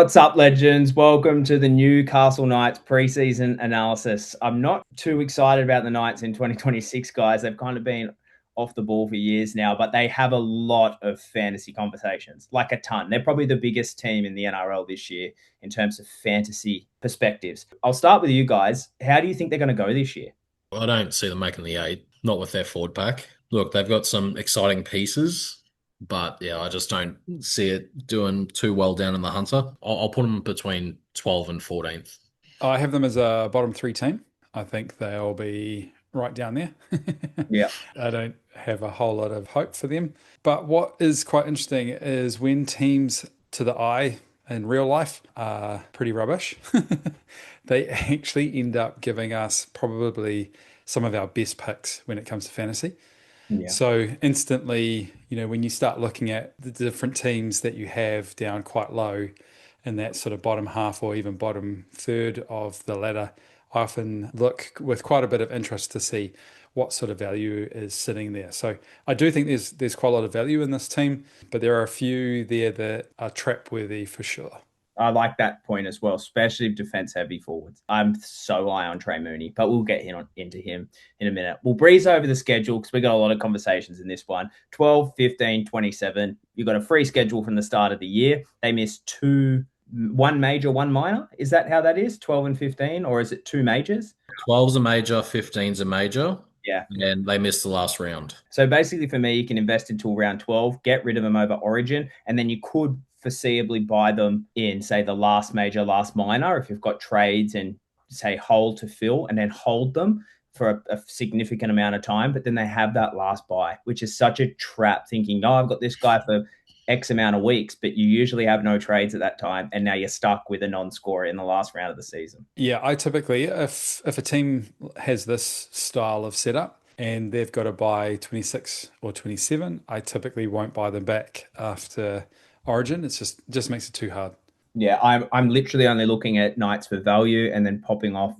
What's up, legends? Welcome to the Newcastle Knights preseason analysis. I'm not too excited about the Knights in 2026, guys. They've kind of been off the ball for years now, but they have a lot of fantasy conversations, like a ton. They're probably the biggest team in the NRL this year in terms of fantasy perspectives. I'll start with you guys. How do you think they're going to go this year? I don't see them making the eight, not with their forward pack. Look, they've got some exciting pieces, but yeah, I just don't see it doing too well down in the Hunter. I'll put them between 12 and 14th. I have them as a bottom three team. I think they'll be right down there. Yeah. I don't have a whole lot of hope for them. But what is quite interesting is when teams to the eye in real life are pretty rubbish, they actually end up giving us probably some of our best picks when it comes to fantasy. Yeah. So instantly, when you start looking at the different teams that you have down quite low in that sort of bottom half or even bottom third of the ladder, I often look with quite a bit of interest to see what sort of value is sitting there. So I do think there's quite a lot of value in this team, but there are a few there that are trap worthy for sure. I like that point as well, especially defense heavy forwards. I'm so high on Trey Mooney, but we'll get into him in a minute. We'll breeze over the schedule because we got a lot of conversations in this one. 12, 15, 27. You've got a free schedule from the start of the year. They missed one major, one minor. Is that how that is? 12 and 15, or is it two majors? 12's a major, 15's a major. Yeah. And they missed the last round. So basically for me, you can invest until round 12, get rid of them over Origin, and then you could foreseeably buy them in, say, the last major, last minor, if you've got trades and, say, hold to fill and then hold them for a significant amount of time. But then they have that last buy, which is such a trap, thinking, oh, I've got this guy for X amount of weeks, but you usually have no trades at that time, and now you're stuck with a non-scorer in the last round of the season. Yeah, I typically, if a team has this style of setup and they've got to buy 26 or 27, I typically won't buy them back after Origin. It's just makes it too hard. Yeah, I'm literally only looking at Knights for value and then popping off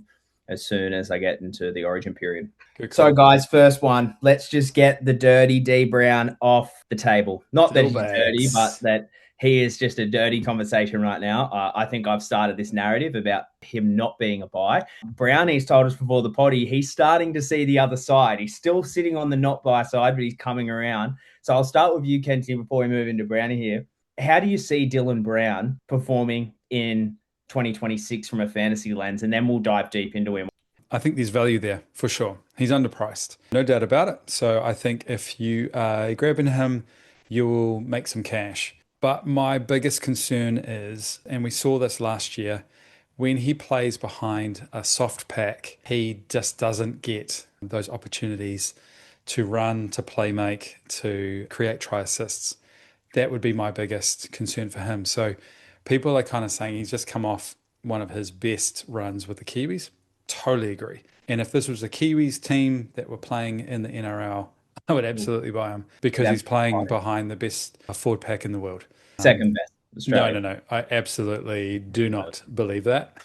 as soon as I get into the Origin period. So, guys, first one, let's just get the dirty D Brown off the table. Not that he's dirty, but that he is just a dirty conversation right now. I think I've started this narrative about him not being a buy. Brownie's told us before the potty, he's starting to see the other side. He's still sitting on the not buy side, but he's coming around. So I'll start with you, Kenty, before we move into Brownie here. How do you see Dylan Brown performing in 2026 from a fantasy lens? And then we'll dive deep into him. I think there's value there for sure. He's underpriced, no doubt about it. So I think if you are grabbing him, you will make some cash. But my biggest concern is, and we saw this last year, when he plays behind a soft pack, he just doesn't get those opportunities to run, to play make, to create try assists. That would be my biggest concern for him. So people are kind of saying he's just come off one of his best runs with the Kiwis. Totally agree. And if this was a Kiwis team that were playing in the NRL, I would absolutely buy him because he's playing behind the best forward pack in the world. Second best. Australia. No. I absolutely do not believe that.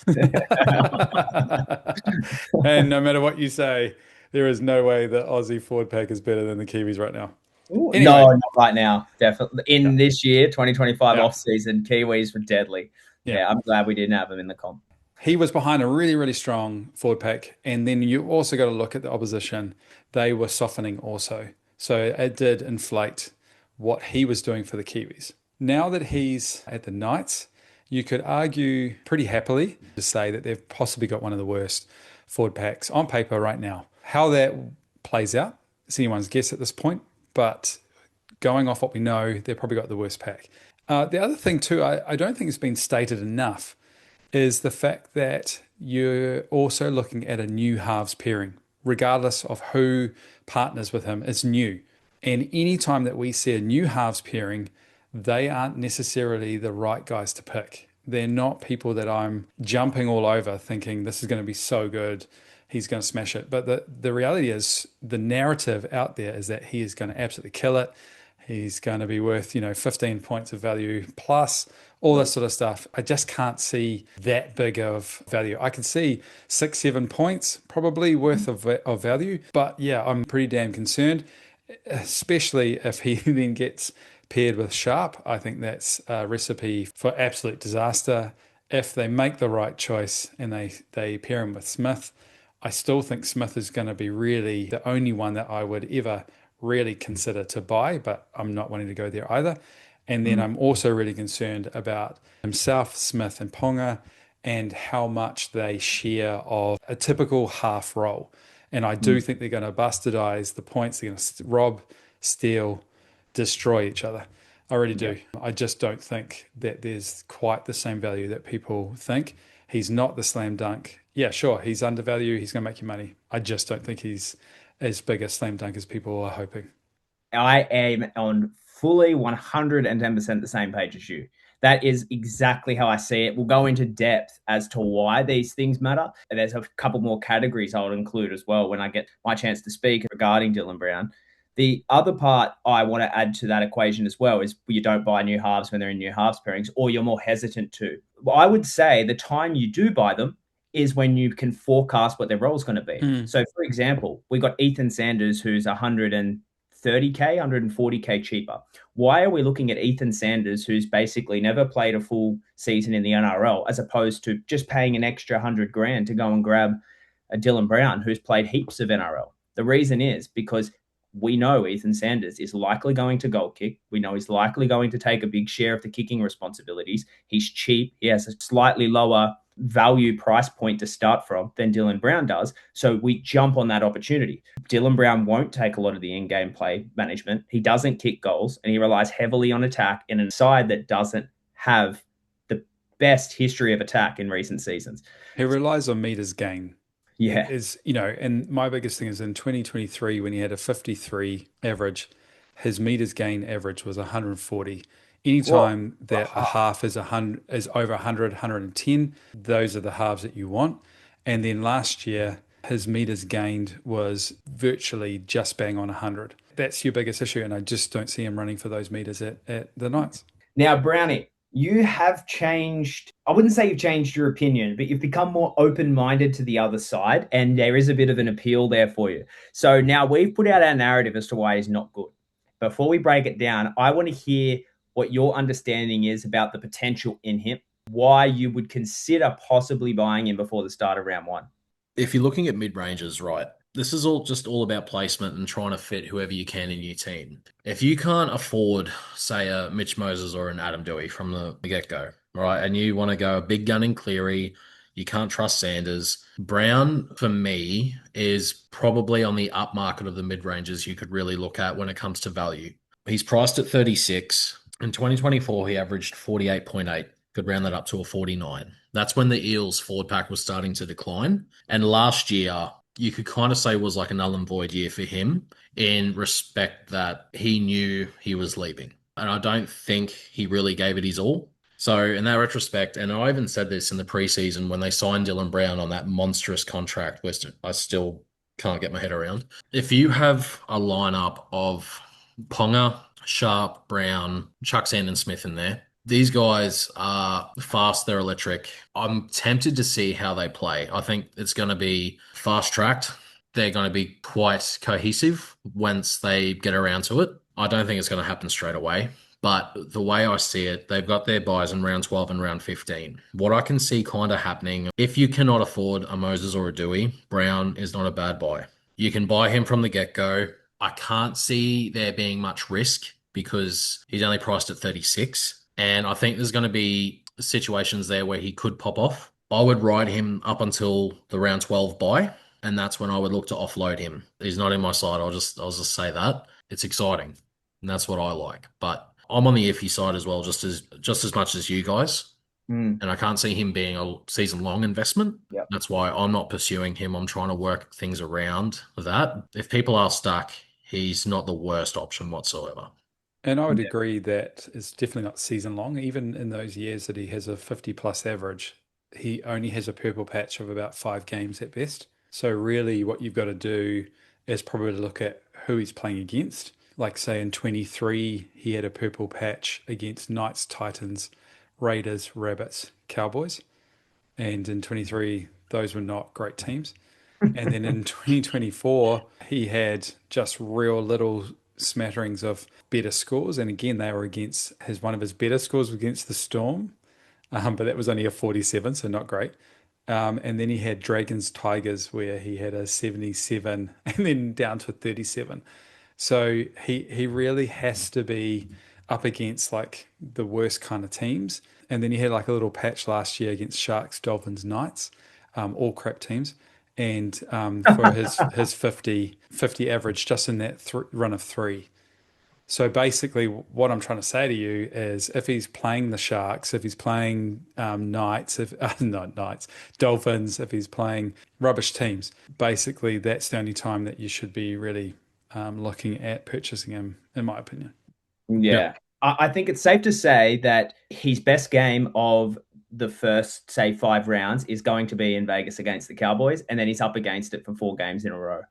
And no matter what you say, there is no way the Aussie forward pack is better than the Kiwis right now. Ooh, anyway. No, not right now. Definitely. In this year, 2025 off season, Kiwis were deadly. Yeah, I'm glad we didn't have them in the comp. He was behind a really, really strong forward pack. And then you also got to look at the opposition. They were softening also. So it did inflate what he was doing for the Kiwis. Now that he's at the Knights, you could argue pretty happily to say that they've possibly got one of the worst forward packs on paper right now. How that plays out, it's anyone's guess at this point. But going off what we know, they've probably got the worst pack. The other thing too, I don't think it's been stated enough, is the fact that you're also looking at a new halves pairing, regardless of who partners with him. It's new. And anytime that we see a new halves pairing, they aren't necessarily the right guys to pick. They're not people that I'm jumping all over thinking this is going to be so good, he's going to smash it. But the reality is, the narrative out there is that he is going to absolutely kill it. He's going to be worth, 15 points of value plus, all this sort of stuff. I just can't see that big of value. I can see 6-7 points probably worth of value. But yeah, I'm pretty damn concerned, especially if he then gets paired with Sharp, I think that's a recipe for absolute disaster. If they make the right choice and they pair him with Smith, I still think Smith is going to be really the only one that I would ever really consider to buy, but I'm not wanting to go there either. And then I'm also really concerned about himself, Smith, and Ponga, and how much they share of a typical half role. And I do think they're going to bastardize the points. They're going to rob, steal, destroy each other. I really do. I just don't think that there's quite the same value that people think. He's not the slam dunk. Yeah, sure, he's undervalued. He's going to make you money. I just don't think he's as big a slam dunk as people are hoping. I am on fully 110% the same page as you. That is exactly how I see it. We'll go into depth as to why these things matter. And there's a couple more categories I'll include as well when I get my chance to speak regarding Dylan Brown. The other part I want to add to that equation as well is you don't buy new halves when they're in new halves pairings, or you're more hesitant to. I would say the time you do buy them is when you can forecast what their role is going to be. So, for example, we got Ethan Sanders, who's 130K, 140K cheaper. Why are we looking at Ethan Sanders, who's basically never played a full season in the NRL, as opposed to just paying an extra 100 grand to go and grab a Dylan Brown, who's played heaps of NRL? The reason is because we know Ethan Sanders is likely going to goal kick. We know he's likely going to take a big share of the kicking responsibilities. He's cheap. He has a slightly lower value price point to start from than Dylan Brown does. So we jump on that opportunity. Dylan Brown won't take a lot of the in-game play management. He doesn't kick goals, and he relies heavily on attack in a side that doesn't have the best history of attack in recent seasons. He relies on meters gain. Yeah. And my biggest thing is in 2023, when he had a 53 average, his meters gain average was 140. Anytime that a half is over 100, 110, those are the halves that you want. And then last year, his meters gained was virtually just bang on 100. That's your biggest issue, and I just don't see him running for those meters at the Knights. Now, Brownie, you have changed. I wouldn't say you've changed your opinion, but you've become more open-minded to the other side, and there is a bit of an appeal there for you. So now we've put out our narrative as to why he's not good. Before we break it down, I want to hear what your understanding is about the potential in him, why you would consider possibly buying him before the start of round one. If you're looking at mid-ranges, right, this is all about placement and trying to fit whoever you can in your team. If you can't afford, say, a Mitch Moses or an Adam Dewey from the get-go, right, and you want to go a big gun in Cleary, you can't trust Sanders. Brown, for me, is probably on the upmarket of the mid-ranges you could really look at when it comes to value. He's priced at 36. In 2024, he averaged 48.8. Could round that up to a 49. That's when the Eels forward pack was starting to decline. And last year, you could kind of say was like a null and void year for him in respect that he knew he was leaving. And I don't think he really gave it his all. So in that retrospect, and I even said this in the preseason when they signed Dylan Brown on that monstrous contract, which I still can't get my head around. If you have a lineup of Ponga, Sharp, Brown, Chuck Sandon Smith in there, these guys are fast, they're electric. I'm tempted to see how they play. I think it's going to be fast-tracked. They're going to be quite cohesive once they get around to it. I don't think it's going to happen straight away. But the way I see it, they've got their buys in round 12 and round 15. What I can see kind of happening, if you cannot afford a Moses or a Dewey, Brown is not a bad buy. You can buy him from the get-go. I can't see there being much risk because he's only priced at 36. And I think there's going to be situations there where he could pop off. I would ride him up until the round 12 buy, and that's when I would look to offload him. He's not in my side. I'll just say that. It's exciting, and that's what I like. But I'm on the iffy side as well, just as much as you guys. And I can't see him being a season-long investment. Yep. That's why I'm not pursuing him. I'm trying to work things around that. If people are stuck, he's not the worst option whatsoever. And I would agree that it's definitely not season long. Even in those years that he has a 50-plus average, he only has a purple patch of about 5 games at best. So really what you've got to do is probably look at who he's playing against. Like say in 23, he had a purple patch against Knights, Titans, Raiders, Rabbits, Cowboys. And in 23, those were not great teams. And then in 2024, he had just real little smatterings of better scores. And again, they were against one of his better scores was against the Storm, but that was only a 47, so not great. And then he had Dragons Tigers where he had a 77 and then down to a 37. So he really has to be up against like the worst kind of teams. And then he had like a little patch last year against Sharks, Dolphins, Knights, all crap teams. And for his 50 average just in that run of three. So basically, what I'm trying to say to you is, if he's playing the Sharks, if he's playing Knights, not Knights, Dolphins, if he's playing rubbish teams, basically that's the only time that you should be really looking at purchasing him, in my opinion. Yeah. I think it's safe to say that his best game of the first, say, 5 rounds is going to be in Vegas against the Cowboys, and then he's up against it for 4 games in a row.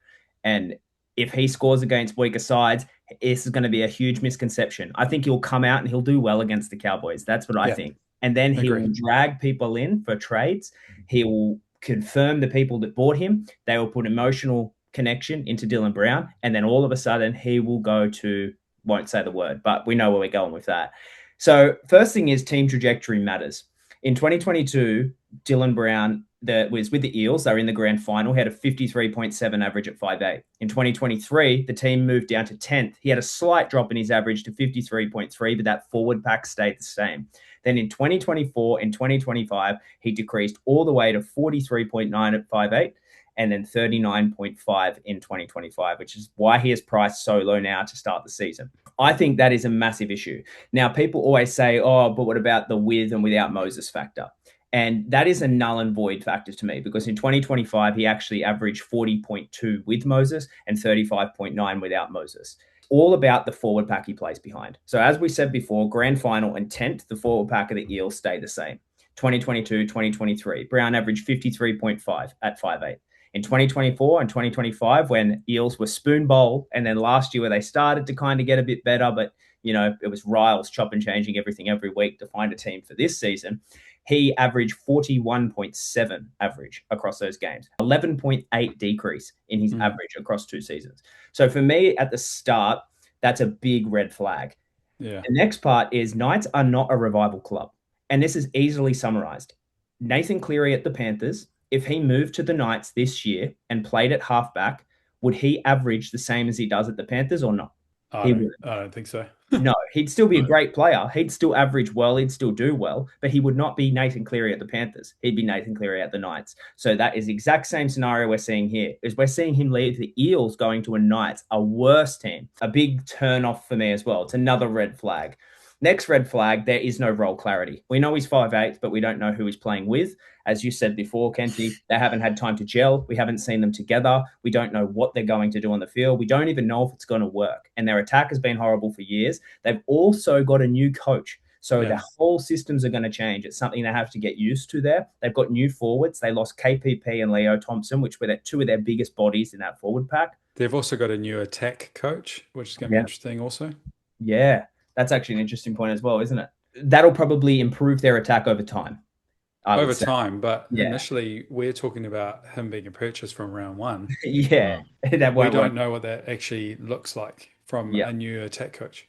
And if he scores against weaker sides, this is going to be a huge misconception. I think he'll come out and he'll do well against the Cowboys. That's what I think. And then he will drag people in for trades. He will confirm the people that bought him. They will put emotional connection into Dylan Brown. And then all of a sudden he will go to, won't say the word, but we know where we're going with that. So first thing is team trajectory matters. In 2022, Dylan Brown that was with the Eels, they were in the grand final, he had a 53.7 average at 5'8". In 2023, the team moved down to 10th. He had a slight drop in his average to 53.3, but that forward pack stayed the same. Then in 2024 and 2025, he decreased all the way to 43.9 at 5'8", and then 39.5 in 2025, which is why he is priced so low now to start the season. I think that is a massive issue. Now, people always say, oh, but what about the with and without Moses factor? And that is a null and void factor to me, because in 2025, he actually averaged 40.2 with Moses and 35.9 without Moses. All about the forward pack he plays behind. So as we said before, grand final and 10th, the forward pack of the Eels stay the same. 2022, 2023, Brown averaged 53.5 at 5'8". In 2024 and 2025, when Eels were spoon bowl, and then last year where they started to kind of get a bit better, but it was Riles chop and changing everything every week to find a team for this season, he averaged 41.7 average across those games, 11.8 decrease in his average across 2 seasons. So for me at the start, that's a big red flag. Yeah. The next part is Knights are not a revival club. And this is easily summarized. Nathan Cleary at the Panthers, if he moved to the Knights this year and played at halfback, would he average the same as he does at the Panthers or not? I don't think so. No, he'd still be a great player. He'd still average well. He'd still do well, but he would not be Nathan Cleary at the Panthers. He'd be Nathan Cleary at the Knights. So that is the exact same scenario we're seeing here, is we're seeing him leave the Eels going to a Knights, a worse team. A big turn off for me as well. It's another red flag. Next red flag, there is no role clarity. We know he's 5'8", but we don't know who he's playing with. As you said before, Kenty, they haven't had time to gel. We haven't seen them together. We don't know what they're going to do on the field. We don't even know if it's going to work. And their attack has been horrible for years. They've also got a new coach. So the whole systems are going to change. It's something they have to get used to there. They've got new forwards. They lost KPP and Leo Thompson, which were 2 of their biggest bodies in that forward pack. They've also got a new attack coach, which is going to be interesting also. Yeah, that's actually an interesting point as well, isn't it? That'll probably improve their attack over time. Over time, but initially we're talking about him being a purchase from round 1. Yeah. We don't know what that actually looks like from a new attack coach.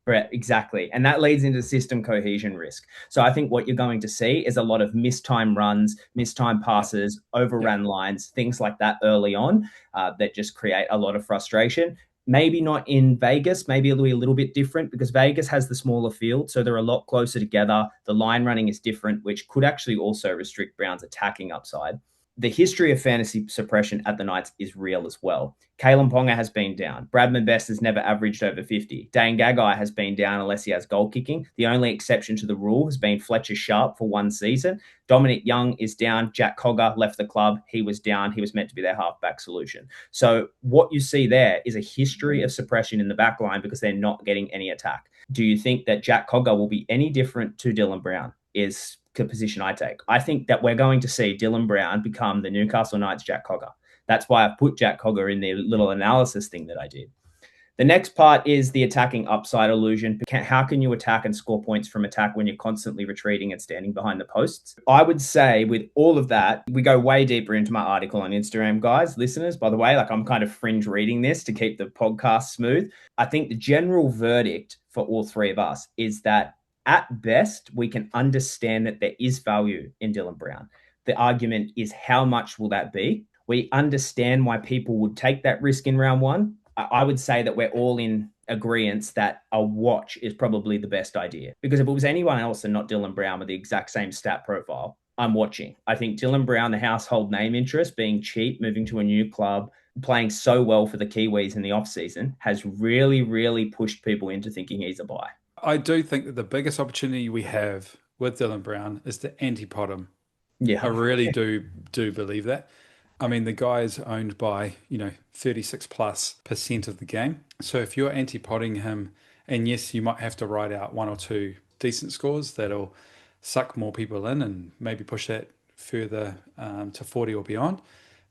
Right, exactly. And that leads into system cohesion risk. So I think what you're going to see is a lot of mistime runs, mistime passes, overrun lines, things like that early on that just create a lot of frustration. Maybe not in Vegas. Maybe it'll be a little bit different because Vegas has the smaller field, so they're a lot closer together. The line running is different, which could actually also restrict Brown's attacking upside. The history of fantasy suppression at the Knights is real as well. Kalen Ponga has been down. Bradman Best has never averaged over 50. Dane Gagai has been down unless he has goal kicking. The only exception to the rule has been Fletcher Sharp for 1 season. Dominic Young is down. Jack Cogger left the club. He was down. He was meant to be their halfback solution. So what you see there is a history of suppression in the back line because they're not getting any attack. Do you think that Jack Cogger will be any different to Dylan Brown? Is the position I take. I think that we're going to see Dylan Brown become the Newcastle Knights Jack Cogger. That's why I put Jack Cogger in the little analysis thing that I did. The next part is the attacking upside illusion. How can you attack and score points from attack when you're constantly retreating and standing behind the posts? I would say with all of that, we go way deeper into my article on Instagram, guys, listeners, by the way, like I'm kind of fringe reading this to keep the podcast smooth. I think the general verdict for all three of us is that at best, we can understand that there is value in Dylan Brown. The argument is how much will that be? We understand why people would take that risk in round one. I would say that we're all in agreement that a watch is probably the best idea. Because if it was anyone else and not Dylan Brown with the exact same stat profile, I'm watching. I think Dylan Brown, the household name interest, being cheap, moving to a new club, playing so well for the Kiwis in the offseason, has really, really pushed people into thinking he's a buy. I do think that the biggest opportunity we have with Dylan Brown is to anti-pod him. Yeah. I really do believe that. I mean, the guy is owned by, 36+% of the game. So if you're anti-podding him, and yes, you might have to write out one or two decent scores that'll suck more people in and maybe push that further to 40 or beyond.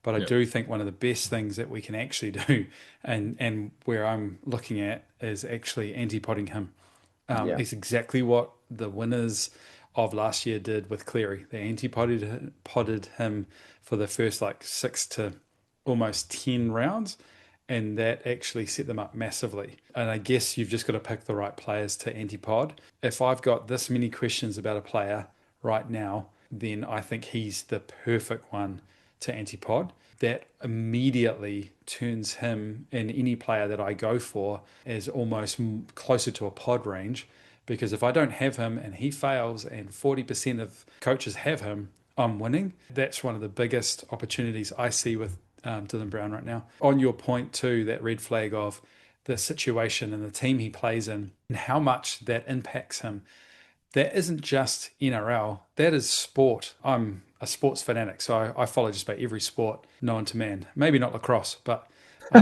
But I do think one of the best things that we can actually do, and where I'm looking at, is actually anti-podding him. It's exactly what the winners of last year did with Cleary. They anti-podded him for the first 6 to almost 10 rounds, and that actually set them up massively. And I guess you've just got to pick the right players to anti-pod. If I've got this many questions about a player right now, then I think he's the perfect one to anti-pod. That immediately turns him and any player that I go for as almost closer to a pod range. Because if I don't have him and he fails and 40% of coaches have him, I'm winning. That's one of the biggest opportunities I see with Dylan Brown right now. On your point too, that red flag of the situation and the team he plays in and how much that impacts him. That isn't just NRL, that is sport. I'm a sports fanatic, so I follow just about every sport known to man. Maybe not lacrosse, but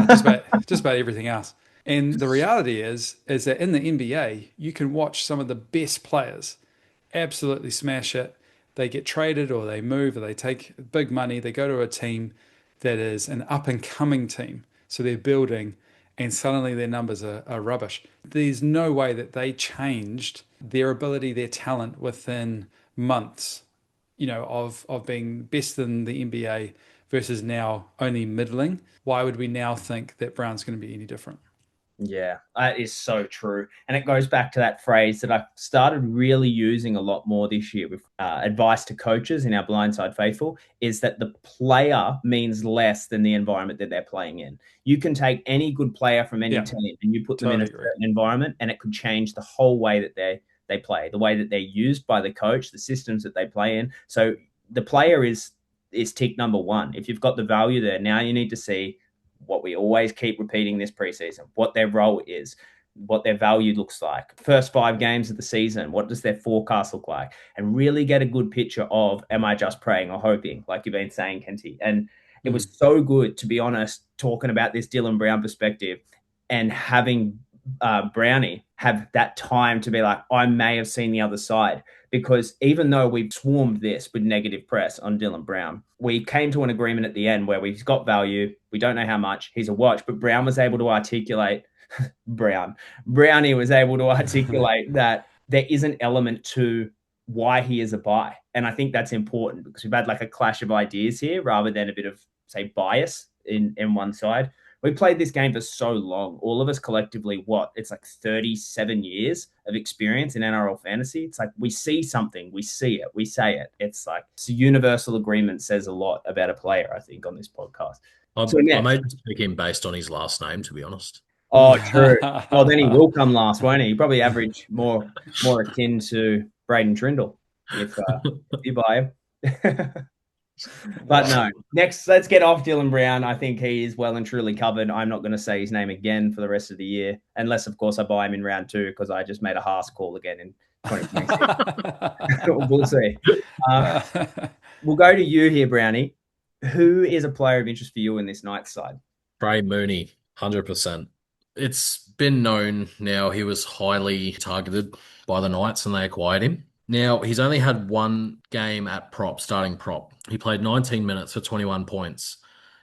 just about everything else. And the reality is that in the NBA, you can watch some of the best players absolutely smash it. They get traded or they move or they take big money. They go to a team that is an up-and-coming team. So they're building and suddenly their numbers are rubbish. There's no way that they changed their ability, their talent within months, of being best in the NBA versus now only middling. Why would we now think that Brown's going to be any different? Yeah, that is so true. And it goes back to that phrase that I started really using a lot more this year with advice to coaches in our Blindside Faithful, is that the player means less than the environment that they're playing in. You can take any good player from any team and you put them in a certain environment and it could change the whole way that they play, the way that they're used by the coach, the systems that they play in. So the player is tick number one. If you've got the value there, now you need to see what we always keep repeating this preseason, what their role is, what their value looks like. First 5 games of the season, what does their forecast look like? And really get a good picture of, am I just praying or hoping, like you've been saying, Kenty? And it was so good, to be honest, talking about this Dylan Brown perspective and having Brownie have that time to be like, I may have seen the other side. Because even though we've swarmed this with negative press on Dylan Brown, we came to an agreement at the end where we've got value. We don't know how much. He's a watch, but Brown was able to articulate Brownie was able to articulate that there is an element to why he is a buy. And I think that's important because we've had like a clash of ideas here rather than a bit of, say, bias in one side. We played this game for so long. All of us collectively, it's like 37 years of experience in NRL Fantasy. It's like we see something, we see it, we say it. It's like universal agreement says a lot about a player, I think, on this podcast. I may just pick him based on his last name, to be honest. Oh, true. Well, then he will come last, won't he? He probably average more akin to Braden Trindle if you buy him. But no, next, let's get off Dylan Brown. I think he is well and truly covered. I'm not going to say his name again for the rest of the year, unless, of course, I buy him in round 2 because I just made a Haas call again in 2026. We'll see. We'll go to you here, Brownie. Who is a player of interest for you in this Knights side? Trey Mooney, 100%. It's been known now he was highly targeted by the Knights and they acquired him. Now, he's only had one game at starting prop. He played 19 minutes for 21 points.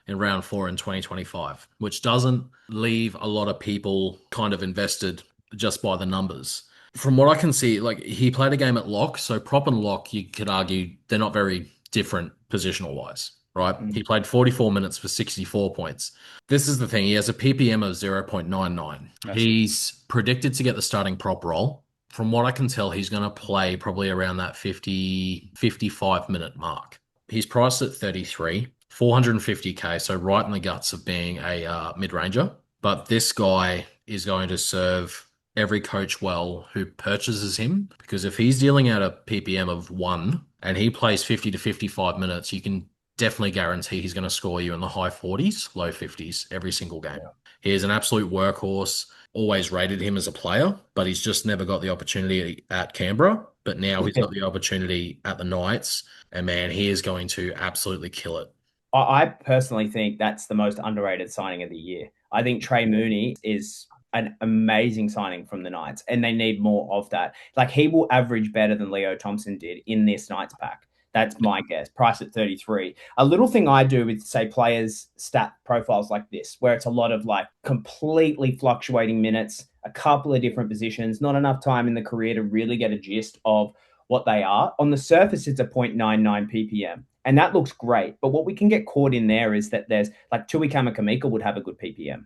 in round 4 in 2025, which doesn't leave a lot of people kind of invested just by the numbers. From what I can see, like he played a game at lock, so prop and lock, you could argue they're not very different positional wise, right? He played 44 minutes for 64 points. This is the thing. He has a PPM of 0.99. He's predicted to get the starting prop role. From what I can tell, he's going to play probably around that 55 minute mark. He's priced at 33, 450k, so right in the guts of being a mid-ranger. But this guy is going to serve every coach well who purchases him, because if he's dealing out a PPM of 1 and he plays 50 to 55 minutes, you can definitely guarantee he's going to score you in the high 40s, low 50s every single game. Yeah. He is an absolute workhorse. Always rated him as a player, but he's just never got the opportunity at Canberra. But now he's got the opportunity at the Knights, and man, he is going to absolutely kill it. I personally think that's the most underrated signing of the year. I think Trey Mooney is an amazing signing from the Knights, and they need more of that. Like, he will average better than Leo Thompson did in this Knights pack. That's my guess. Price at 33. A little thing I do with, say, players' stat profiles like this, where it's a lot of like completely fluctuating minutes, a couple of different positions, not enough time in the career to really get a gist of what they are. On the surface, it's a 0.99 ppm. And that looks great. But what we can get caught in there is that there's like Tui Kamikamica would have a good ppm.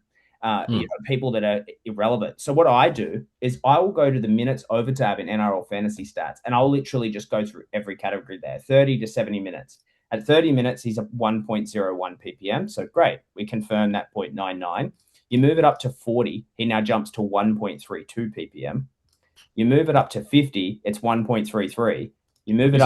People that are irrelevant. So what I do is I will go to the minutes over tab in NRL Fantasy Stats, and I'll literally just go through every category there, 30 to 70 minutes. At 30 minutes, he's a 1.01 ppm. So great. We confirm that 0.99. You move it up to 40, he now jumps to 1.32 ppm. You move it up to 50, it's 1.33. You move it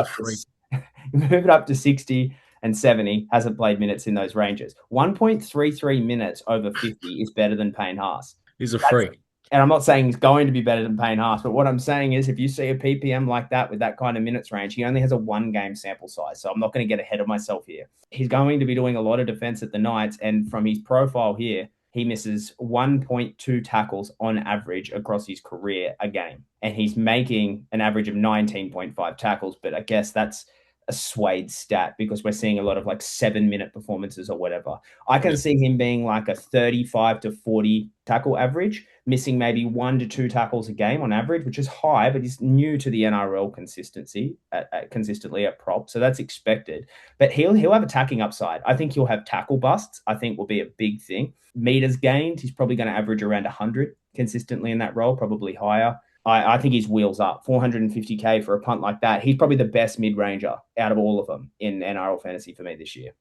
up to 60 and 70, hasn't played minutes in those ranges. 1.33 minutes over 50 is better than Payne Haas. He's a freak. And I'm not saying he's going to be better than Payne Haas, but what I'm saying is if you see a PPM like that with that kind of minutes range, he only has a 1-game sample size, so I'm not going to get ahead of myself here. He's going to be doing a lot of defense at the Knights, and from his profile here, he misses 1.2 tackles on average across his career a game. And he's making an average of 19.5 tackles, but I guess that's a swayed stat because we're seeing a lot of like 7-minute performances or whatever. I can see him being like a 35 to 40 tackle average, missing maybe 1 to 2 tackles a game on average, which is high, but he's new to the NRL consistently at prop. So that's expected, but he'll have attacking upside. I think he'll have tackle busts. I think will be a big thing. Meters gained, he's probably going to average around 100 consistently in that role, probably higher. I think he's wheels up. 450k for a punt like that. He's probably the best mid-ranger out of all of them in NRL Fantasy for me this year.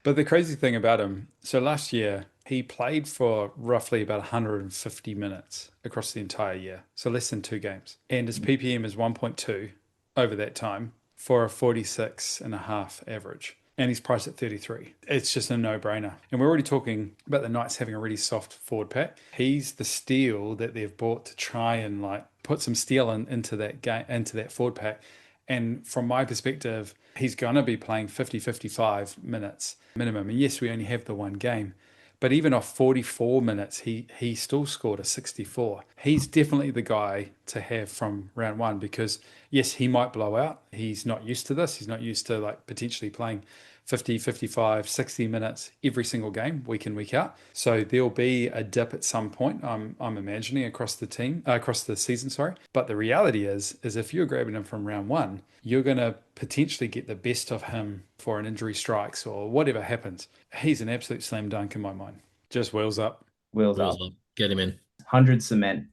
But the crazy thing about him, so last year, he played for roughly about 150 minutes across the entire year. So less than 2 games. And his PPM is 1.2 over that time for a 46.5 average. And he's priced at 33. It's just a no-brainer. And we're already talking about the Knights having a really soft forward pack. He's the steal that they've bought to try and like put some steel into that game, into that forward pack. And from my perspective, he's going to be playing 50-55 minutes minimum. And yes, we only have the 1 game. But even off 44 minutes, he still scored a 64. He's definitely the guy to have from round 1 because, yes, he might blow out. He's not used to this. He's not used to like potentially playing 50, 55, 60 minutes every single game, week in, week out. So there'll be a dip at some point, I'm imagining, across the season, sorry. But the reality is if you're grabbing him from round 1, you're going to potentially get the best of him for an injury strikes or whatever happens. He's an absolute slam dunk in my mind. Just wheels up. Wheels up. Get him in. 100 cement.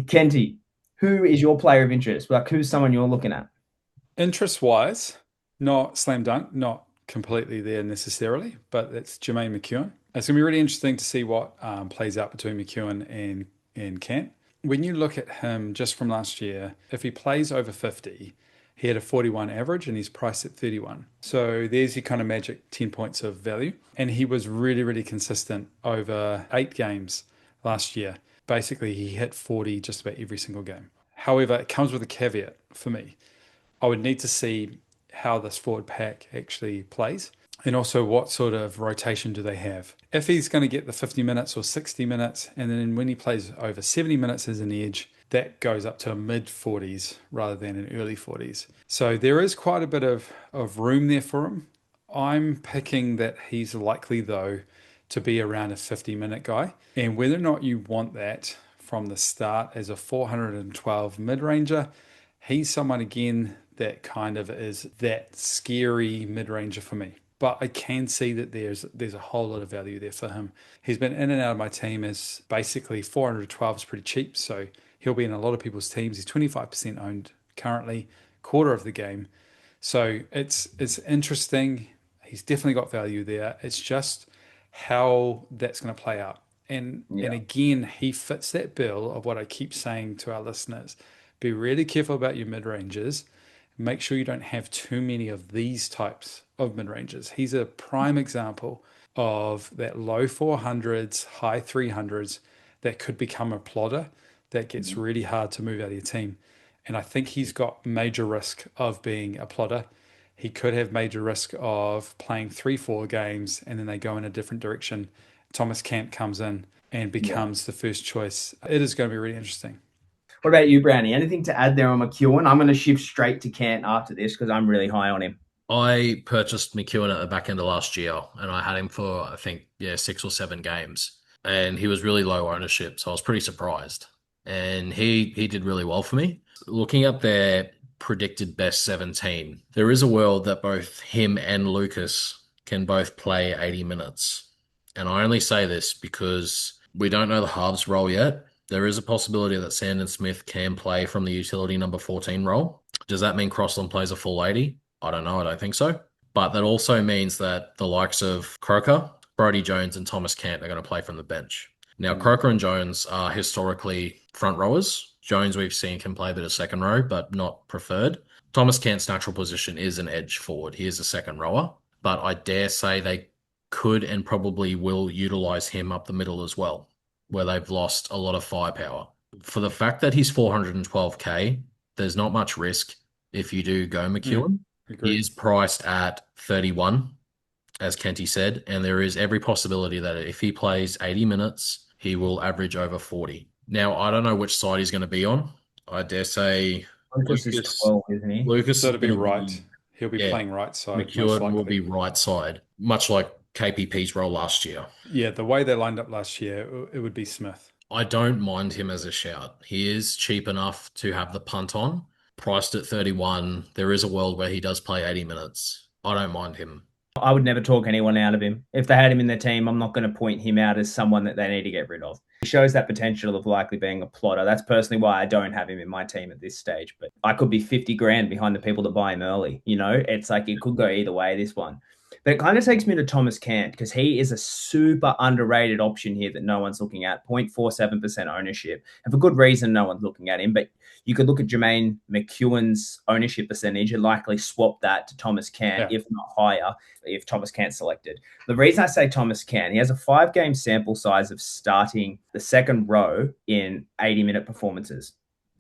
Kenty, who is your player of interest? Like, who's someone you're looking at? Interest-wise, not slam dunk, not completely there necessarily, but it's Jermaine McEwen. It's going to be really interesting to see what plays out between McEwen and Cant. When you look at him just from last year, if he plays over 50, he had a 41 average and he's priced at 31. So there's your kind of magic 10 points of value. And he was really, really consistent over 8 games last year. Basically, he hit 40 just about every single game. However, it comes with a caveat for me. I would need to see how this forward pack actually plays and also what sort of rotation do they have. If he's going to get the 50 minutes or 60 minutes, and then when he plays over 70 minutes as an edge, that goes up to mid-40s rather than an early 40s. So there is quite a bit of room there for him I'm picking that he's likely, though, to be around a 50-minute guy. And whether or not you want that from the start as a 412 mid-ranger, he's someone, again, that kind of is that scary mid-ranger for me. But I can see that there's a whole lot of value there for him. He's been in and out of my team as basically 412 is pretty cheap, so he'll be in a lot of people's teams. He's 25% owned currently, quarter of the game. So it's interesting. He's definitely got value there. It's just how that's going to play out. And again, he fits that bill of what I keep saying to our listeners. Be really careful about your mid-ranges. Make sure you don't have too many of these types of mid-ranges. He's a prime example of that low 400s, high 300s that could become a plodder that gets really hard to move out of your team. And I think he's got major risk of being a plodder. He could have major risk of playing 3-4 games and then they go in a different direction. Thomas Cant comes in and becomes the first choice. It is going to be really interesting. What about you, Brownie? Anything to add there on McEwen? I'm going to shift straight to Cant after this because I'm really high on him. I purchased McEwen at the back end of last year, and I had him for, I think, 6 or 7 games. And he was really low ownership, so I was pretty surprised. And he did really well for me. Looking at their predicted best 17, there is a world that both him and Lucas can both play 80 minutes. And I only say this because we don't know the halves role yet. There is a possibility that Sandon Smith can play from the utility number 14 role. Does that mean Crossland plays a full 80? I don't know. I don't think so. But that also means that the likes of Croker, Brodie Jones, and Thomas Cant are going to play from the bench. Now, Croker and Jones are historically front rowers. Jones, we've seen, can play a bit of second row, but not preferred. Thomas Cant's natural position is an edge forward. He is a second rower. But I dare say they could and probably will utilize him up the middle as well, where they've lost a lot of firepower. For the fact that he's 412k, there's not much risk if you do go McEwen. He is priced at 31, as Kenty said, and there is every possibility that if he plays 80 minutes, he will average over 40. Now, I don't know which side he's going to be on. I dare say Lucas is 12, isn't he? Lucas so to be right. He'll be playing right side. McEwen will be right side, much like KPP's role last year. Yeah, the way they lined up last year, it would be Smith. I don't mind him as a shout. He is cheap enough to have the punt on. Priced at 31, there is a world where he does play 80 minutes. I don't mind him. I would never talk anyone out of him. If they had him in their team, I'm not going to point him out as someone that they need to get rid of. He shows that potential of likely being a plodder. That's personally why I don't have him in my team at this stage. But I could be 50 grand behind the people that buy him early. You know, it's like it could go either way, this one. But it kind of takes me to Thomas Cant because he is a super underrated option here that no one's looking at. 0.47% ownership. And for good reason, no one's looking at him. But you could look at Jermaine McEwen's ownership percentage and likely swap that to Thomas Cant, if not higher, if Thomas Cant's selected. The reason I say Thomas Cant, he has a 5-game sample size of starting the second row in 80-minute performances.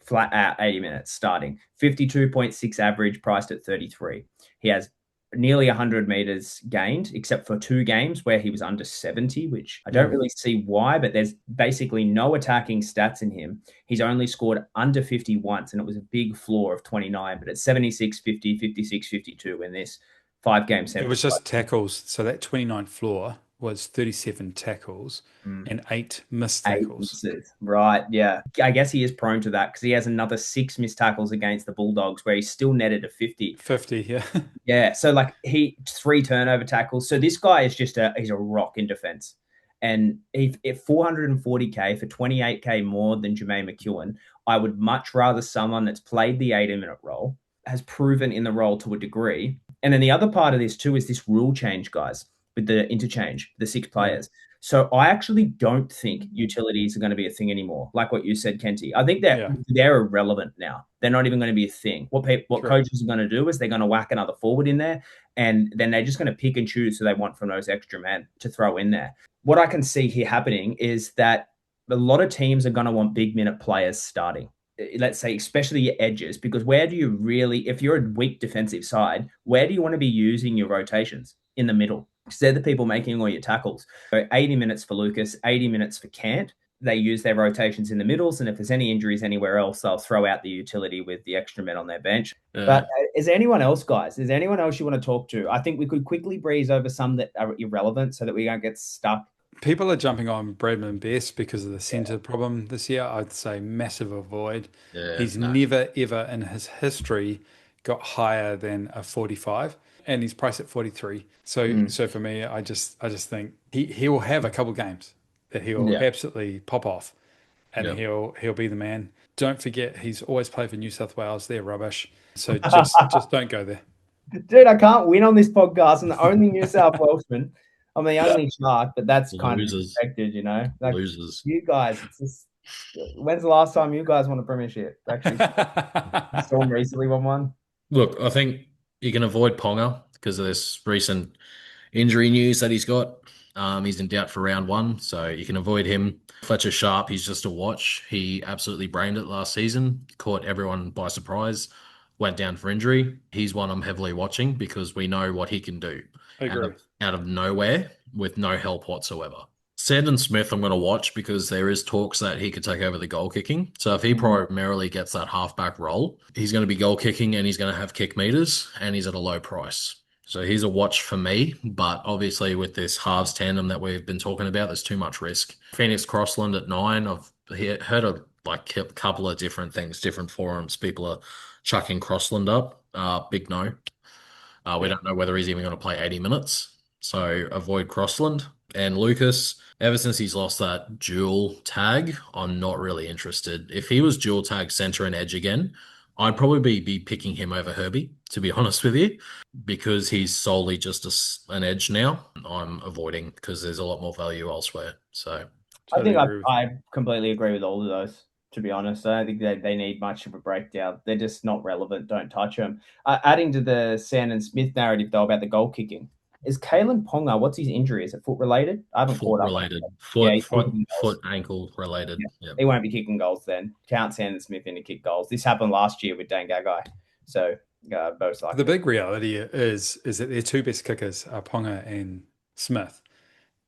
Flat out 80 minutes starting. 52.6 average, priced at 33. He has nearly 100 meters gained, except for 2 games where he was under 70, which I don't really see why, but there's basically no attacking stats in him. He's only scored under 50 once, and it was a big floor of 29, but it's 76, 50, 56, 52 in this 5-game sample. It was just tackles. So that 29 floor was 37 tackles and 8 missed tackles. Right, yeah. I guess he is prone to that because he has another 6 missed tackles against the Bulldogs where he's still netted a 50. 50, yeah. Yeah, so like 3 turnover tackles. So this guy is just he's a rock in defense. And if 440k for 28k more than Jermaine McEwen, I would much rather someone that's played the 80-minute role, has proven in the role to a degree. And then the other part of this too is this rule change, guys, with the interchange, the 6 players. So I actually don't think utilities are going to be a thing anymore, like what you said, Kenty. I think that they're irrelevant now. They're not even going to be a thing. What coaches are going to do is they're going to whack another forward in there, and then they're just going to pick and choose who they want from those extra men to throw in there. What I can see here happening is that a lot of teams are going to want big minute players starting. Let's say, especially your edges, because where do you really, if you're a weak defensive side, where do you want to be using your rotations? In the middle. Because they're the people making all your tackles. So 80 minutes for Lucas, 80 minutes for Cant. they use their rotations in the middles, and if there's any injuries anywhere else, they'll throw out the utility with the extra men on their bench. But is there anyone else, guys? Is there anyone else you want to talk to? I think we could quickly breeze over some that are irrelevant so that we don't get stuck. People are jumping on Bradman Best because of the centre problem this year. I'd say massive avoid. He's never, ever in his history got higher than a 45, and he's priced at 43. So for me, I just think he will have a couple games that he'll absolutely pop off, and he'll be the man. Don't forget, he's always played for New South Wales. They're rubbish. So just don't go there. Dude, I can't win on this podcast. I'm the only New South Welshman. I'm the only Shark, but that's kind of expected, you know. Like, losers. You guys, it's just, when's the last time you guys won a premiership? Actually, Storm recently won one. Look, I think you can avoid Ponga because of this recent injury news that he's got. He's in doubt for round 1, so you can avoid him. Fletcher Sharp, he's just a watch. He absolutely brained it last season, caught everyone by surprise, went down for injury. He's one I'm heavily watching because we know what he can do. I agree. Out of nowhere with no help whatsoever. Sandon Smith I'm going to watch because there is talks that he could take over the goal kicking. So if he primarily gets that halfback role, he's going to be goal kicking and he's going to have kick meters and he's at a low price. So he's a watch for me, but obviously with this halves tandem that we've been talking about, there's too much risk. Phoenix Crossland at 9, I've heard of like a couple of different things, different forums. People are chucking Crossland up. Big no. We don't know whether he's even going to play 80 minutes. So avoid Crossland. And Lucas, ever since he's lost that dual tag, I'm not really interested. If he was dual tag center and edge again, I'd probably be picking him over Herbie, to be honest with you, because he's solely just an edge now. I'm avoiding because there's a lot more value elsewhere. So I think I completely agree with all of those, to be honest. I don't think they need much of a breakdown. They're just not relevant. Don't touch them. Adding to the Sandon Smith narrative, though, about the goal kicking, is Kalen Ponga, what's his injury? Is it foot related? I haven't caught up. Foot ankle related. Yeah. Yep. He won't be kicking goals then. Count Sandon Smith in to kick goals. This happened last year with Dan Gagai. So both likely. The big reality is that their two best kickers are Ponga and Smith.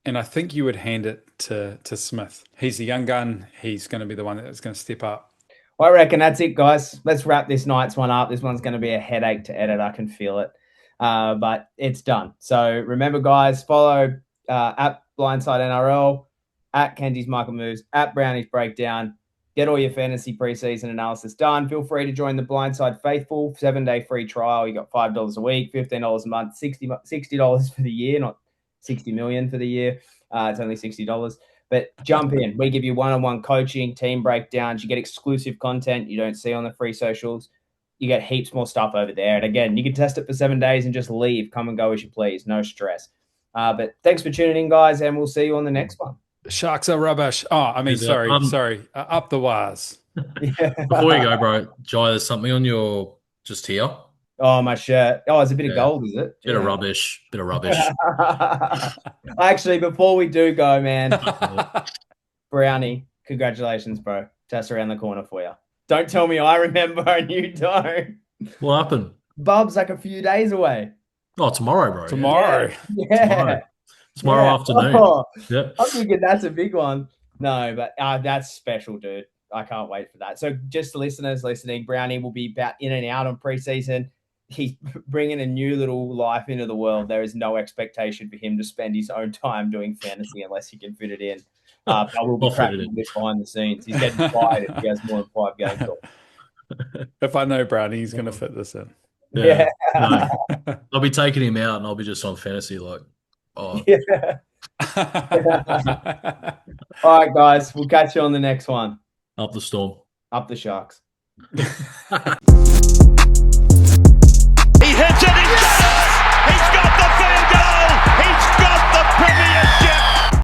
And I think you would hand it to Smith. He's the young gun. He's going to be the one that's going to step up. I reckon that's it, guys. Let's wrap this night's one up. This one's going to be a headache to edit. I can feel it. But it's done. So remember, guys, follow at Blindside NRL, at Kenji's Market Moves, at Brownie's Breakdown. Get all your fantasy preseason analysis done. Feel free to join the Blindside Faithful 7-day free trial. You got $5 a week, $15 a month, $60 for the year, not 60 million for the year. It's only $60. But jump in. We give you one-on-one coaching, team breakdowns. You get exclusive content you don't see on the free socials. You get heaps more stuff over there. And again, you can test it for 7 days and just leave. Come and go as you please. No stress. But thanks for tuning in, guys, and we'll see you on the next one. Sharks are rubbish. Oh, I mean, sorry. Up the wires. Before you go, bro, Jai, there's something on your just here. Oh, my shirt. Oh, it's a bit of gold, is it? Bit of rubbish. Actually, before we do go, man, Brownie, congratulations, bro. Test around the corner for you. Don't tell me I remember and you don't. What happened? Bub's like a few days away. Oh, tomorrow, bro. Tomorrow. Yeah. Tomorrow afternoon. Oh, yeah. I'm thinking that's a big one. No, but that's special, dude. I can't wait for that. So just listeners listening, Brownie will be about in and out on preseason. He's bringing a new little life into the world. There is no expectation for him to spend his own time doing fantasy unless he can fit it in. I will be cracking this behind the scenes. He's getting fired if he has more than 5 games. If I know Brownie, he's going to fit this in. Yeah. No. I'll be taking him out and I'll be just on fantasy like, oh. Yeah. All right, guys. We'll catch you on the next one. Up the storm. Up the Sharks.